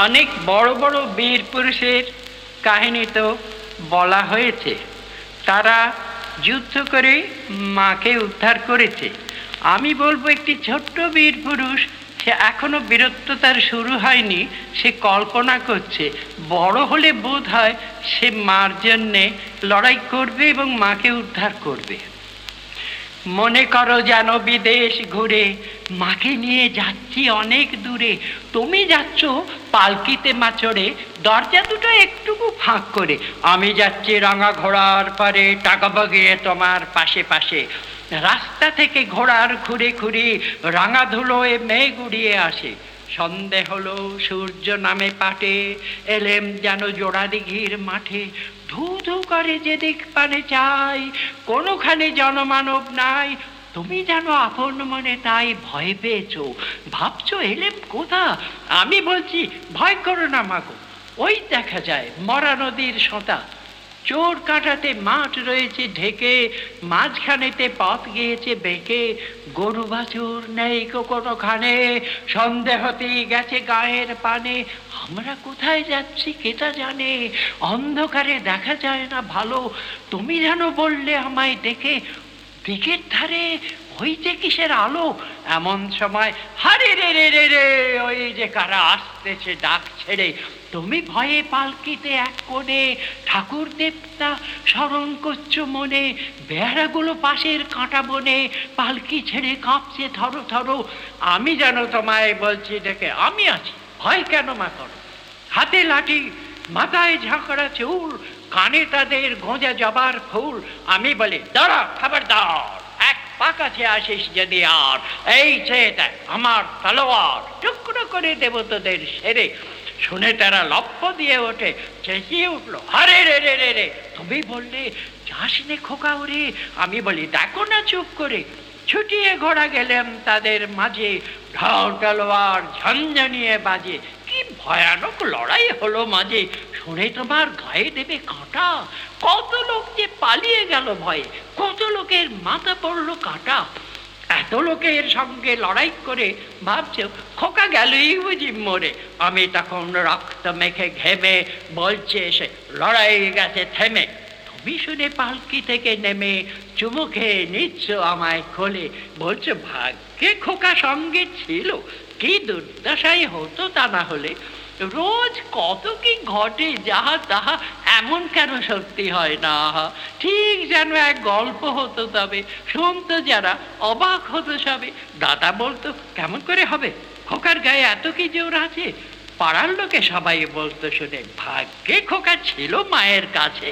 অনেক বড় বড় বীর পুরুষের কাহিনী তো বলা হয়েছে। তারা যুদ্ধ করে মাকে উদ্ধার করেছে। আমি বলবো একটি ছোট্ট বীর পুরুষ, সে এখনো বীরত্ব তার শুরু হয়নি, সে কল্পনা করছে বড় হলে বোধ হয় সে মার জন্যে লড়াই করবে এবং মাকে উদ্ধার করবে। মনে করো যেন বিদেশ ঘুরে মাকে নিয়ে যাচ্ছি অনেক দূরে, তুমি যাচ্ছ পালকিতে মা চড়ে, দরজা দুটো একটুকু ফাঁক করে, আমি যাচ্ছি রাঙা ঘোড়ার পারে, টাকা বাগিয়ে তোমার পাশে পাশে। রাস্তা থেকে ঘোড়ার ঘুরে ঘুরে রাঙা ধুলোয় মেঘ উড়িয়ে আসে। সন্ধে হলো, সূর্য নামে পাটে, এলেম যেন জোড়া দিঘির মাঠে। ধু ধু করে যেদিক পানে চাই, কোনোখানে জনমানব নাই, তুমি যেন আপন মনে তাই ভয় পেয়েছো, ভাবছো এলেম কোথা। আমি বলছি ভয় করো না মাগো, ওই দেখা যায় মরা নদীর সোঁতা, চোর কাটাতে মাঠ রয়েছে ঢেকে, মাঝখানেতে পথ গিয়েছে বেঁকে, গরু বাছুর নেই কোনোখানে, সন্দেহতেই গেছে গায়ের পানে। আমরা কোথায় যাচ্ছি কেটা জানে, অন্ধকারে দেখা যায় না ভালো, তুমি যেন বললে আমায় দেখে, দিকের ধারে ওই যে কিসের আলো। এমন সময় হারে রে রে রে রে, ওই যে কারা আসতেছে ডাক ছেড়ে, তুমি ভয়ে পালকিতে এক কোণে, ঠাকুর দেবতা স্মরণ করছো মনে, বেড়াগুলো পাশের কাঁটা বনে, পালকি ছেড়ে কাঁপছে থরো থরো। আমি যেন তোমায় বলছি ডেকে, আমি আছি, ভয় কেন মা করো। হাতে লাঠি, মাথায় ঝাঁকড়া চুল, কানে তাদের গোঁজা জবার ফুল। আমি বলি দাঁড়া, খবরদার, এক পা কাছে আসিস যদি আর, এই চেয়ে দেখ আমার তলোয়ার, টুকরো করে দেব তোদের সেরে। শুনে তারা লপ্প দিয়ে ওঠে, চেঁচিয়ে উঠলো আরে রে রে রে রে, তুমি বললে যাস নে খোকা ওরে। আমি বলি দেখো না চুপ করে। ছুটিয়ে ঘোড়া গেলাম তাদের মাঝে, ঢাল তলোয়ার ঝঞ্ঝানিয়ে বাজে। কি ভয়ানক লড়াই হলো মাঝে, শুনে তোমার গায়ে দেবে কাঁটা। কত লোক যে পালিয়ে গেল ভয়ে, কত লোকের মাথা পড়লো কাটা। এত লোকের সঙ্গে লড়াই করে ভাবছো খোকা গেলই বুঝি মরে। আমি তখন রক্ত মেখে ঘেমে বলছে এসে লড়াই গেছে থেমে। তুমি শুনে পালকি থেকে নেমে চুমু খেয়ে নিচ্ছ আমায় খোলে, বলছো ভাগ্যে খোকা সঙ্গে ছিল, কি দুর্দশাই হতো তা না হলে। রোজ কত কি ঘটে যাহা তাহা, এমন কেন সত্যি হয় না। ঠিক যেন এক গল্প হতো, তবে শুনতো যারা অবাক হতো সবে। দাদা বলতো কেমন করে হবে, খোকার গায়ে এত কি জোর আছে। পাড়ার লোকে সবাই বলতো শুনে ভাগ্যে খোকা ছিল মায়ের কাছে।